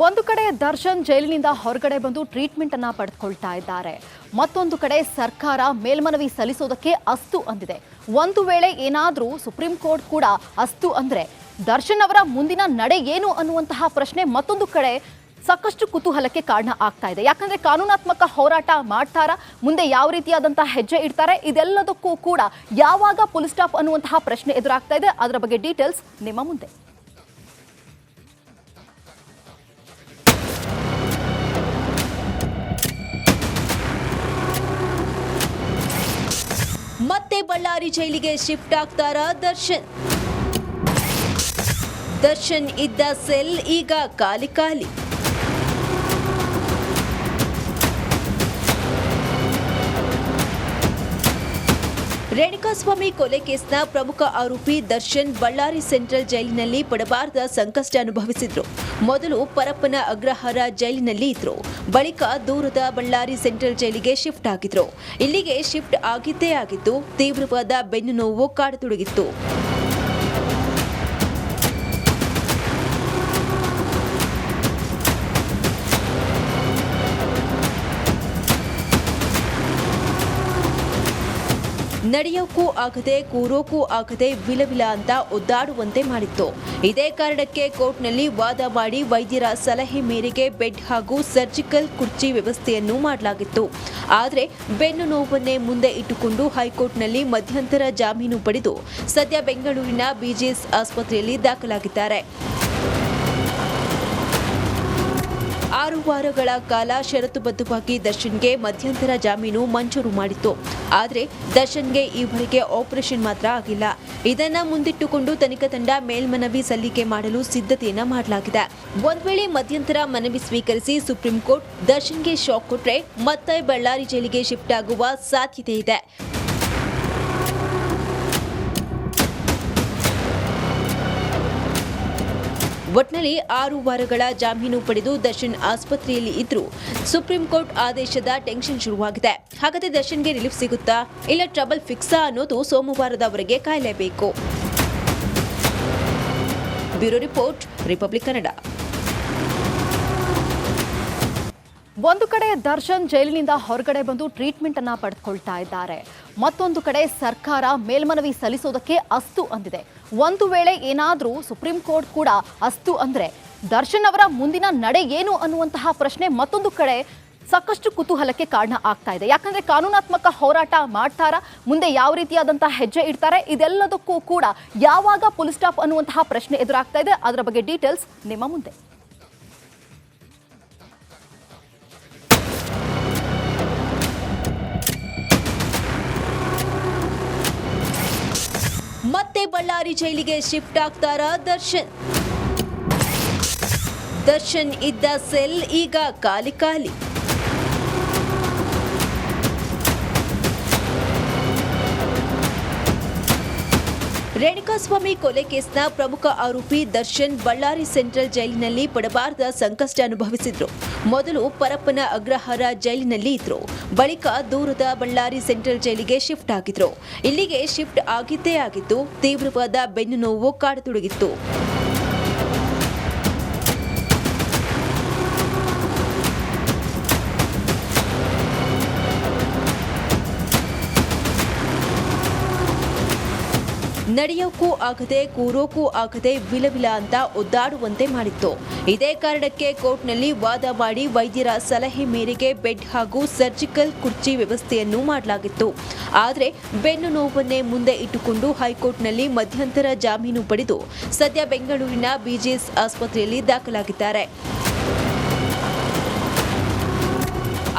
ಒಂದು ಕಡೆ ದರ್ಶನ್ ಜೈಲಿನಿಂದ ಹೊರಗಡೆ ಬಂದು ಟ್ರೀಟ್ಮೆಂಟ್ ಅನ್ನ ಪಡೆದುಕೊಳ್ತಾ ಇದ್ದಾರೆ. ಮತ್ತೊಂದು ಕಡೆ ಸರ್ಕಾರ ಮೇಲ್ಮನವಿ ಸಲ್ಲಿಸೋದಕ್ಕೆ ಅಸ್ತು ಅಂದಿದೆ. ಒಂದು ವೇಳೆ ಏನಾದರೂ ಸುಪ್ರೀಂ ಕೋರ್ಟ್ ಕೂಡ ಅಸ್ತು ಅಂದ್ರೆ ದರ್ಶನ್ ಅವರ ಮುಂದಿನ ನಡೆ ಏನು ಅನ್ನುವಂತಹ ಪ್ರಶ್ನೆ ಮತ್ತೊಂದು ಕಡೆ ಸಾಕಷ್ಟು ಕುತೂಹಲಕ್ಕೆ ಕಾರಣ ಆಗ್ತಾ ಇದೆ. ಯಾಕಂದ್ರೆ ಕಾನೂನಾತ್ಮಕ ಹೋರಾಟ ಮಾಡ್ತಾರಾ, ಮುಂದೆ ಯಾವ ರೀತಿಯಾದಂತಹ ಹೆಜ್ಜೆ ಇಡ್ತಾರೆ, ಇದೆಲ್ಲದಕ್ಕೂ ಕೂಡ ಯಾವಾಗ ಫುಲ್ ಸ್ಟಾಪ್ ಅನ್ನುವಂತಹ ಪ್ರಶ್ನೆ ಎದುರಾಗ್ತಾ ಇದೆ. ಅದರ ಬಗ್ಗೆ ಡೀಟೇಲ್ಸ್ ನಿಮ್ಮ ಮುಂದೆ. ಮತ್ತೆ ಬಳ್ಳಾರಿ ಜೈಲಿಗೆ ಶಿಫ್ಟ್ ಆಗ್ತಾರಾ ದರ್ಶನ್? ದರ್ಶನ್ ಇದ್ದ ಸೆಲ್ ಈಗ ಖಾಲಿ. ರೇಣುಕಾಸ್ವಾಮಿ ಕೊಲೆ ಕೇಸ್ನ ಪ್ರಮುಖ ಆರೋಪಿ ದರ್ಶನ್ ಬಳ್ಳಾರಿ ಸೆಂಟ್ರಲ್ ಜೈಲಿನಲ್ಲಿ ಪಡಬಾರದ ಸಂಕಷ್ಟ ಅನುಭವಿಸಿದ್ರು. ಮೊದಲು ಪರಪ್ಪನ ಅಗ್ರಹಾರ ಜೈಲಿನಲ್ಲಿ ಇದ್ರು. ಬಳಿಕ ದೂರದ ಬಳ್ಳಾರಿ ಸೆಂಟ್ರಲ್ ಜೈಲಿಗೆ ಶಿಫ್ಟ್ ಆಗಿದ್ರು. ಇಲ್ಲಿಗೆ ಶಿಫ್ಟ್ ಆಗಿದ್ದೇ ಆಗಿದ್ದು ತೀವ್ರವಾದ ಬೆನ್ನು ನೋವು ಕಾಡತೊಡಗಿತ್ತು. ನಡೆಯೋಕ್ಕೂ ಆಗದೆ ಕೂರೋಕ್ಕೂ ಆಗದೆ ವಿಲವಿಲ ಅಂತ ಒದ್ದಾಡುವಂತೆ ಮಾಡಿತ್ತು. ಇದೇ ಕಾರಣಕ್ಕೆ ಕೋರ್ಟ್ನಲ್ಲಿ ವಾದ ಮಾಡಿ ವೈದ್ಯರ ಸಲಹೆ ಮೇರೆಗೆ ಬೆಡ್ ಹಾಗೂ ಸರ್ಜಿಕಲ್ ಕುರ್ಚಿ ವ್ಯವಸ್ಥೆಯನ್ನು ಮಾಡಲಾಗಿತ್ತು. ಆದರೆ ಬೆನ್ನು ನೋವನ್ನೇ ಮುಂದೆ ಇಟ್ಟುಕೊಂಡು ಹೈಕೋರ್ಟ್ನಲ್ಲಿ ಮಧ್ಯಂತರ ಜಾಮೀನು ಪಡೆದು ಸದ್ಯ ಬೆಂಗಳೂರಿನ ಬಿಜಿಎಸ್ ಆಸ್ಪತ್ರೆಯಲ್ಲಿ ದಾಖಲಾಗಿದ್ದಾರೆ. 6 ವಾರಗಳ ಕಾಲ ಷರತ್ತುಬದ್ಧವಾಗಿ ದರ್ಶನ್ಗೆ ಮಧ್ಯಂತರ ಜಾಮೀನು ಮಂಜೂರು ಮಾಡಿತ್ತು. ಆದರೆ ದರ್ಶನ್ಗೆ ಈವರೆಗೆ ಆಪರೇಷನ್ ಮಾತ್ರ ಆಗಿಲ್ಲ. ಇದನ್ನ ಮುಂದಿಟ್ಟುಕೊಂಡು ತನಿಖಾ ತಂಡ ಮೇಲ್ಮನವಿ ಸಲ್ಲಿಕೆ ಮಾಡಲು ಸಿದ್ಧತೆಯನ್ನ ಮಾಡಲಾಗಿದೆ. ಒಂದ್ ವೇಳೆ ಮಧ್ಯಂತರ ಮನವಿ ಸ್ವೀಕರಿಸಿ ಸುಪ್ರೀಂ ಕೋರ್ಟ್ ದರ್ಶನ್ಗೆ ಶಾಕ್ ಕೊಟ್ರೆ ಮತ್ತೆ ಬಳ್ಳಾರಿ ಜೈಲಿಗೆ ಶಿಫ್ಟ್ ಆಗುವ ಸಾಧ್ಯತೆ ಇದೆ. ಒಟ್ನಲ್ಲಿ 6 ವಾರಗಳ ಜಾಮೀನು ಪಡೆದು ದರ್ಶನ್ ಆಸ್ಪತ್ರೆಯಲ್ಲಿ ಇದ್ರೂ ಸುಪ್ರೀಂ ಕೋರ್ಟ್ ಆದೇಶದ ಟೆನ್ಷನ್ ಶುರುವಾಗಿದೆ. ಹಾಗಾದ್ರೆ ದರ್ಶನ್ಗೆ ರಿಲೀಫ್ ಸಿಗುತ್ತಾ ಇಲ್ಲ ಟ್ರಬಲ್ ಫಿಕ್ಸಾ ಅನ್ನೋದು ಸೋಮವಾರದವರೆಗೆ ಕಾಯಲೇಬೇಕು. Bureau report, Republic Kannada. ಒಂದು ಕಡೆ ದರ್ಶನ್ ಜೈಲಿನಿಂದ ಹೊರಗಡೆ ಬಂದು ಟ್ರೀಟ್ಮೆಂಟ್ ಅನ್ನ ಪಡೆದುಕೊಳ್ತಾ ಇದ್ದಾರೆ. ಮತ್ತೊಂದು ಕಡೆ ಸರ್ಕಾರ ಮೇಲ್ಮನವಿ ಸಲ್ಲಿಸೋದಕ್ಕೆ ಅಸ್ತು ಅಂದಿದೆ. ಒಂದು ವೇಳೆ ಏನಾದರೂ ಸುಪ್ರೀಂ ಕೋರ್ಟ್ ಕೂಡ ಅಸ್ತು ಅಂದ್ರೆ ದರ್ಶನ್ ಅವರ ಮುಂದಿನ ನಡೆ ಏನು ಅನ್ನುವಂತಹ ಪ್ರಶ್ನೆ ಮತ್ತೊಂದು ಕಡೆ ಸಾಕಷ್ಟು ಕುತೂಹಲಕ್ಕೆ ಕಾರಣ ಆಗ್ತಾ ಇದೆ. ಯಾಕಂದ್ರೆ ಕಾನೂನಾತ್ಮಕ ಹೋರಾಟ ಮಾಡ್ತಾರಾ, ಮುಂದೆ ಯಾವ ರೀತಿಯಾದಂತಹ ಹೆಜ್ಜೆ ಇಡ್ತಾರೆ, ಇದೆಲ್ಲದಕ್ಕೂ ಕೂಡ ಯಾವಾಗ ಫುಲ್ ಸ್ಟಾಪ್ ಅನ್ನುವಂತಹ ಪ್ರಶ್ನೆ ಎದುರಾಗ್ತಾ ಇದೆ. ಅದರ ಬಗ್ಗೆ ಡೀಟೇಲ್ಸ್ ನಿಮ್ಮ ಮುಂದೆ. ಮತ್ತೆ ಬಳ್ಳಾರಿ ಜೈಲಿಗೆ ಶಿಫ್ಟ್ ಆಗ್ತಾರಾ ದರ್ಶನ್? ದರ್ಶನ್ ಇದ್ದ ಸೆಲ್ ಈಗ ಖಾಲಿ. ರೇಣುಕಾಸ್ವಾಮಿ ಕೊಲೆ ಕೇಸ್ನ ಪ್ರಮುಖ ಆರೋಪಿ ದರ್ಶನ್ ಬಳ್ಳಾರಿ ಸೆಂಟ್ರಲ್ ಜೈಲಿನಲ್ಲಿ ಪಡಬಾರದ ಸಂಕಷ್ಟ ಅನುಭವಿಸಿದ್ರು. ಮೊದಲು ಪರಪ್ಪನ ಅಗ್ರಹಾರ ಜೈಲಿನಲ್ಲಿ ಇದ್ರು. ಬಳಿಕ ದೂರದ ಬಳ್ಳಾರಿ ಸೆಂಟ್ರಲ್ ಜೈಲಿಗೆ ಶಿಫ್ಟ್ ಆಗಿದ್ರು. ಇಲ್ಲಿಗೆ ಶಿಫ್ಟ್ ಆಗಿದ್ದೇ ಆಗಿದ್ದು ತೀವ್ರವಾದ ಬೆನ್ನು ನೋವು ಕಾಡತೊಡಗಿತ್ತು. ನಡೆಯೋಕ್ಕೂ ಆಗದೆ ಕೂರೋಕ್ಕೂ ಆಗದೆ ವಿಲವಿಲ ಅಂತ ಒದ್ದಾಡುವಂತೆ ಮಾಡಿತ್ತು. ಇದೇ ಕಾರಣಕ್ಕೆ ಕೋರ್ಟ್ನಲ್ಲಿ ವಾದ ಮಾಡಿ ವೈದ್ಯರ ಸಲಹೆ ಮೇರೆಗೆ ಬೆಡ್ ಹಾಗೂ ಸರ್ಜಿಕಲ್ ಕುರ್ಚಿ ವ್ಯವಸ್ಥೆಯನ್ನು ಮಾಡಲಾಗಿತ್ತು. ಆದರೆ ಬೆನ್ನು ನೋವನ್ನೇ ಮುಂದೆ ಇಟ್ಟುಕೊಂಡು ಹೈಕೋರ್ಟ್ನಲ್ಲಿ ಮಧ್ಯಂತರ ಜಾಮೀನು ಪಡೆದು ಸದ್ಯ ಬೆಂಗಳೂರಿನ ಬಿಜಿಎಸ್ ಆಸ್ಪತ್ರೆಯಲ್ಲಿ ದಾಖಲಾಗಿದ್ದಾರೆ.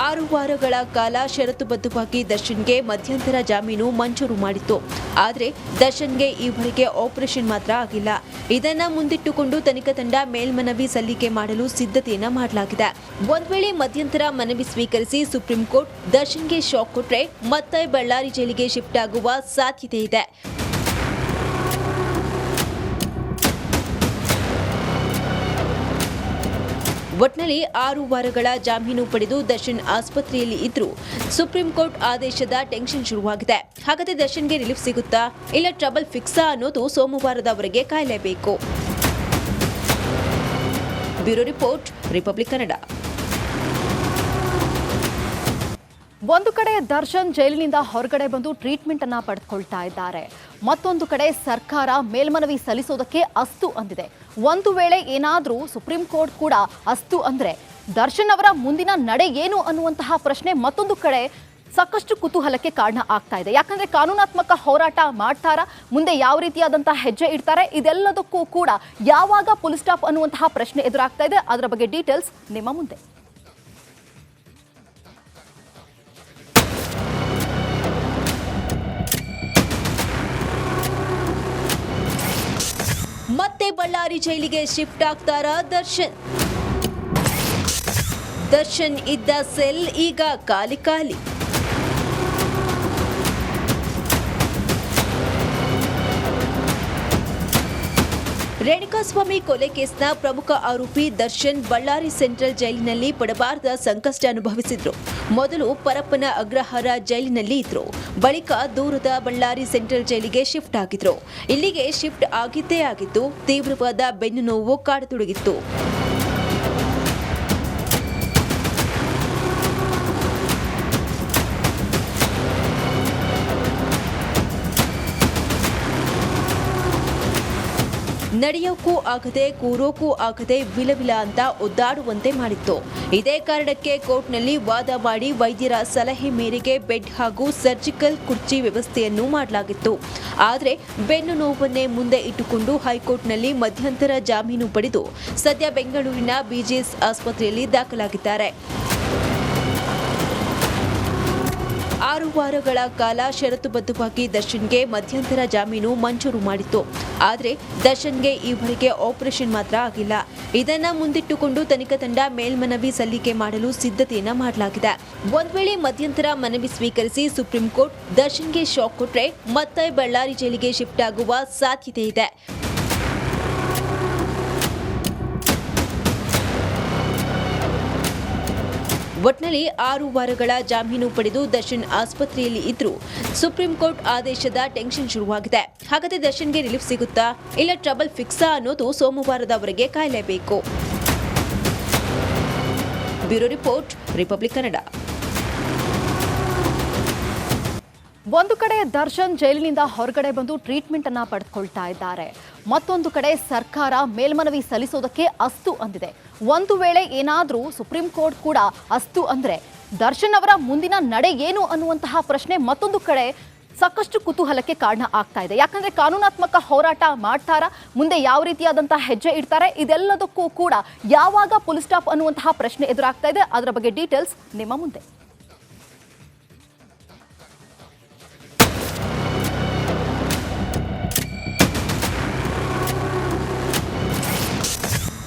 6 ವಾರಗಳ ಕಾಲ ಷರತ್ತುಬದ್ಧವಾಗಿ ದರ್ಶನ್ಗೆ ಮಧ್ಯಂತರ ಜಾಮೀನು ಮಂಜೂರು ಮಾಡಿತ್ತು. ಆದರೆ ದರ್ಶನ್ಗೆ ಈವರೆಗೆ ಆಪರೇಷನ್ ಮಾತ್ರ ಆಗಿಲ್ಲ. ಇದನ್ನ ಮುಂದಿಟ್ಟುಕೊಂಡು ತನಿಖಾ ತಂಡ ಮೇಲ್ಮನವಿ ಸಲ್ಲಿಕೆ ಮಾಡಲು ಸಿದ್ಧತೆಯನ್ನ ಮಾಡಲಾಗಿದೆ. ಒಂದ್ ವೇಳೆ ಮಧ್ಯಂತರ ಮನವಿ ಸ್ವೀಕರಿಸಿ ಸುಪ್ರೀಂ ಕೋರ್ಟ್ ದರ್ಶನ್ಗೆ ಶಾಕ್ ಕೊಟ್ರೆ ಮತ್ತೆ ಬಳ್ಳಾರಿ ಜೈಲಿಗೆ ಶಿಫ್ಟ್ ಆಗುವ ಸಾಧ್ಯತೆ ಇದೆ. ಒಟ್ನಲ್ಲಿ 6 ವಾರಗಳ ಜಾಮೀನು ಪಡೆದು ದರ್ಶನ್ ಆಸ್ಪತ್ರೆಯಲ್ಲಿ ಇದ್ರೂ ಸುಪ್ರೀಂ ಕೋರ್ಟ್ ಆದೇಶದ ಟೆನ್ಷನ್ ಶುರುವಾಗಿದೆ. ಹಾಗಾದ್ರೆ ದರ್ಶನ್ಗೆ ರಿಲೀಫ್ ಸಿಗುತ್ತಾ ಇಲ್ಲ ಟ್ರಬಲ್ ಫಿಕ್ಸಾ ಅನ್ನೋದು ಸೋಮವಾರದವರೆಗೆ ಕಾಯಲೇಬೇಕು. Bureau report, Republic Kannada. ಒಂದು ಕಡೆ ದರ್ಶನ್ ಜೈಲಿನಿಂದ ಹೊರಗಡೆ ಬಂದು ಟ್ರೀಟ್ಮೆಂಟ್ ಅನ್ನ ಪಡೆದುಕೊಳ್ತಾ ಇದ್ದಾರೆ. ಮತ್ತೊಂದು ಕಡೆ ಸರ್ಕಾರ ಮೇಲ್ಮನವಿ ಸಲ್ಲಿಸೋದಕ್ಕೆ ಅಸ್ತು ಅಂದಿದೆ. ಒಂದು ವೇಳೆ ಏನಾದರೂ ಸುಪ್ರೀಂ ಕೋರ್ಟ್ ಕೂಡ ಅಸ್ತು ಅಂದ್ರೆ ದರ್ಶನ್ ಅವರ ಮುಂದಿನ ನಡೆ ಏನು ಅನ್ನುವಂತಹ ಪ್ರಶ್ನೆ ಮತ್ತೊಂದು ಕಡೆ ಸಾಕಷ್ಟು ಕುತೂಹಲಕ್ಕೆ ಕಾರಣ ಆಗ್ತಾ ಇದೆ. ಯಾಕಂದ್ರೆ ಕಾನೂನಾತ್ಮಕ ಹೋರಾಟ ಮಾಡ್ತಾರಾ, ಮುಂದೆ ಯಾವ ರೀತಿಯಾದಂತಹ ಹೆಜ್ಜೆ ಇಡ್ತಾರೆ, ಇದೆಲ್ಲದಕ್ಕೂ ಕೂಡ ಯಾವಾಗ ಫುಲ್ ಸ್ಟಾಪ್ ಅನ್ನುವಂತಹ ಪ್ರಶ್ನೆ ಎದುರಾಗ್ತಾ ಇದೆ. ಅದರ ಬಗ್ಗೆ ಡೀಟೇಲ್ಸ್ ನಿಮ್ಮ ಮುಂದೆ. ಮತ್ತೆ ಬಳ್ಳಾರಿ ಜೈಲಿಗೆ ಶಿಫ್ಟ್ ಆಗ್ತಾರಾ ದರ್ಶನ್? ದರ್ಶನ್ ಇದ್ದ ಸೆಲ್ ಈಗ ಖಾಲಿ ಖಾಲಿ. ರೇಣುಕಾಸ್ವಾಮಿ ಕೊಲೆ ಕೇಸ್ನ ಪ್ರಮುಖ ಆರೋಪಿ ದರ್ಶನ್ ಬಳ್ಳಾರಿ ಸೆಂಟ್ರಲ್ ಜೈಲಿನಲ್ಲಿ ಪಡಬಾರದ ಸಂಕಷ್ಟ ಅನುಭವಿಸಿದ್ರು. ಮೊದಲು ಪರಪ್ಪನ ಅಗ್ರಹಾರ ಜೈಲಿನಲ್ಲಿ ಇದ್ರು. ಬಳಿಕ ದೂರದ ಬಳ್ಳಾರಿ ಸೆಂಟ್ರಲ್ ಜೈಲಿಗೆ ಶಿಫ್ಟ್ ಆಗಿದ್ರು. ಇಲ್ಲಿಗೆ ಶಿಫ್ಟ್ ಆಗಿದ್ದೇ ಆಗಿದ್ದು ತೀವ್ರವಾದ ಬೆನ್ನು ನೋವು ಕಾಡತೊಡಗಿತ್ತು. ನಡೆಯೋಕ್ಕೂ ಆಗದೆ ಕೂರೋಕ್ಕೂ ಆಗದೆ ವಿಲವಿಲ ಅಂತ ಒದ್ದಾಡುವಂತೆ ಮಾಡಿತ್ತು. ಇದೇ ಕಾರಣಕ್ಕೆ ಕೋರ್ಟ್ನಲ್ಲಿ ವಾದ ಮಾಡಿ ವೈದ್ಯರ ಸಲಹೆ ಮೇರೆಗೆ ಬೆಡ್ ಹಾಗೂ ಸರ್ಜಿಕಲ್ ಕುರ್ಚಿ ವ್ಯವಸ್ಥೆಯನ್ನು ಮಾಡಲಾಗಿತ್ತು. ಆದರೆ ಬೆನ್ನು ನೋವನ್ನೇ ಮುಂದೆ ಇಟ್ಟುಕೊಂಡು ಹೈಕೋರ್ಟ್ನಲ್ಲಿ ಮಧ್ಯಂತರ ಜಾಮೀನು ಪಡೆದು ಸದ್ಯ ಬೆಂಗಳೂರಿನ ಬಿಜಿಎಸ್ ಆಸ್ಪತ್ರೆಯಲ್ಲಿ ದಾಖಲಾಗಿದ್ದಾರೆ. 6 ವಾರಗಳ ಕಾಲ ಷರತ್ತುಬದ್ಧವಾಗಿ ದರ್ಶನ್ಗೆ ಮಧ್ಯಂತರ ಜಾಮೀನು ಮಂಜೂರು ಮಾಡಿತ್ತು. ಆದರೆ ದರ್ಶನ್ಗೆ ಈವರೆಗೆ ಆಪರೇಷನ್ ಮಾತ್ರ ಆಗಿಲ್ಲ. ಇದನ್ನ ಮುಂದಿಟ್ಟುಕೊಂಡು ತನಿಖಾ ತಂಡ ಮೇಲ್ಮನವಿ ಸಲ್ಲಿಕೆ ಮಾಡಲು ಸಿದ್ಧತೆಯನ್ನ ಮಾಡಲಾಗಿದೆ. ಒಂದ್ ವೇಳೆ ಮಧ್ಯಂತರ ಮನವಿ ಸ್ವೀಕರಿಸಿ ಸುಪ್ರೀಂ ಕೋರ್ಟ್ ದರ್ಶನ್ಗೆ ಶಾಕ್ ಕೊಟ್ರೆ ಮತ್ತೆ ಬಳ್ಳಾರಿ ಜೈಲಿಗೆ ಶಿಫ್ಟ್ ಆಗುವ ಸಾಧ್ಯತೆ ಇದೆ. ಒಟ್ನಲ್ಲಿ 6 ವಾರಗಳ ಜಾಮೀನು ಪಡೆದು ದರ್ಶನ್ ಆಸ್ಪತ್ರೆಯಲ್ಲಿ ಇದ್ರೂ ಸುಪ್ರೀಂ ಕೋರ್ಟ್ ಆದೇಶದ ಟೆನ್ಷನ್ ಶುರುವಾಗಿದೆ. ಹಾಗಾದ್ರೆ ದರ್ಶನ್ಗೆ ರಿಲೀಫ್ ಸಿಗುತ್ತಾ ಇಲ್ಲ ಟ್ರಬಲ್ ಫಿಕ್ಸಾ ಅನ್ನೋದು ಸೋಮವಾರದವರೆಗೆ ಕಾಯಲೇಬೇಕು. Bureau report, Republic Kannada. ಒಂದು ಕಡೆ ದರ್ಶನ್ ಜೈಲಿನಿಂದ ಹೊರಗಡೆ ಬಂದು ಟ್ರೀಟ್ಮೆಂಟ್ ಅನ್ನ ಪಡೆದುಕೊಳ್ತಾ ಇದ್ದಾರೆ. ಮತ್ತೊಂದು ಕಡೆ ಸರ್ಕಾರ ಮೇಲ್ಮನವಿ ಸಲ್ಲಿಸೋದಕ್ಕೆ ಅಸ್ತು ಅಂದಿದೆ. ಒಂದು ವೇಳೆ ಏನಾದರೂ ಸುಪ್ರೀಂ ಕೋರ್ಟ್ ಕೂಡ ಅಸ್ತು ಅಂದ್ರೆ ದರ್ಶನ್ ಅವರ ಮುಂದಿನ ನಡೆ ಏನು ಅನ್ನುವಂತಹ ಪ್ರಶ್ನೆ ಮತ್ತೊಂದು ಕಡೆ ಸಾಕಷ್ಟು ಕುತೂಹಲಕ್ಕೆ ಕಾರಣ ಆಗ್ತಾ ಇದೆ. ಯಾಕಂದ್ರೆ ಕಾನೂನಾತ್ಮಕ ಹೋರಾಟ ಮಾಡ್ತಾರಾ, ಮುಂದೆ ಯಾವ ರೀತಿಯಾದಂತಹ ಹೆಜ್ಜೆ ಇಡ್ತಾರೆ, ಇದೆಲ್ಲದಕ್ಕೂ ಕೂಡ ಯಾವಾಗ ಫುಲ್ ಸ್ಟಾಪ್ ಅನ್ನುವಂತಹ ಪ್ರಶ್ನೆ ಎದುರಾಗ್ತಾ ಇದೆ. ಅದರ ಬಗ್ಗೆ ಡೀಟೇಲ್ಸ್ ನಿಮ್ಮ ಮುಂದೆ.